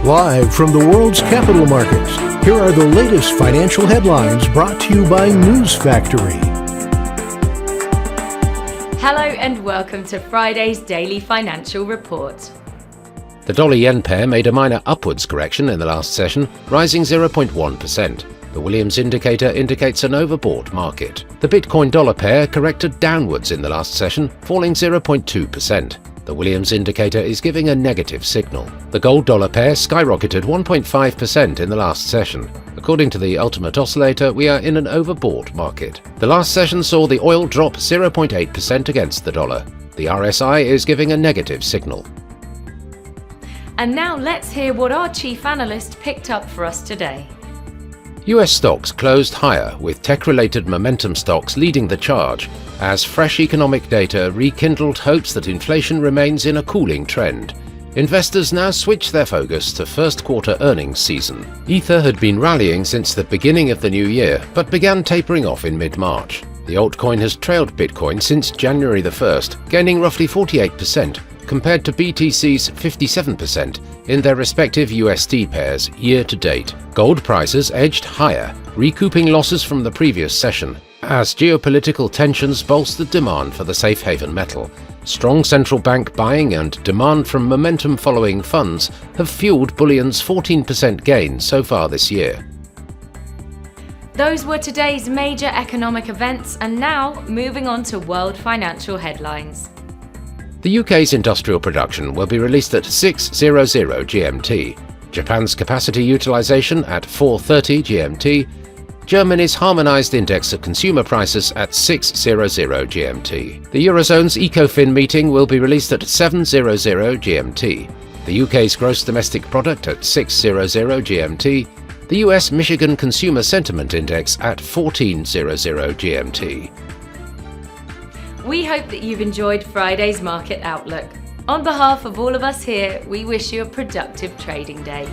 Live from the world's capital markets, here are the latest financial headlines brought to you by News Factory. Hello and welcome to Friday's Daily Financial Report. The dollar-yen pair made a minor upwards correction in the last session, rising 0.1%. The Williams indicator indicates an overbought market. The Bitcoin-dollar pair corrected downwards in the last session, falling 0.2%. The Williams indicator is giving a negative signal. The gold-dollar pair skyrocketed 1.5% in the last session. According to the Ultimate Oscillator, we are in an overbought market. The last session saw the oil drop 0.8% against the dollar. The RSI is giving a negative signal. And now let's hear what our chief analyst picked up for us today. US stocks closed higher, with tech-related momentum stocks leading the charge, as fresh economic data rekindled hopes that inflation remains in a cooling trend. Investors now switch their focus to first quarter earnings season. Ether had been rallying since the beginning of the new year, but began tapering off in mid-March. The altcoin has trailed Bitcoin since January the 1st, gaining roughly 48%, compared to BTC's 57% in their respective USD pairs year to date. Gold prices edged higher, recouping losses from the previous session, as geopolitical tensions bolstered demand for the safe haven metal. Strong central bank buying and demand from momentum-following funds have fueled bullion's 14% gain so far this year. Those were today's major economic events, and now moving on to world financial headlines. The UK's industrial production will be released at 6:00 GMT, Japan's capacity utilisation at 4:30 GMT, Germany's harmonised index of consumer prices at 6:00 GMT. The Eurozone's ECOFIN meeting will be released at 7:00 GMT, the UK's gross domestic product at 6:00 GMT, the US Michigan Consumer Sentiment Index at 14:00 GMT. We hope that you've enjoyed Friday's Market Outlook. On behalf of all of us here, we wish you a productive trading day.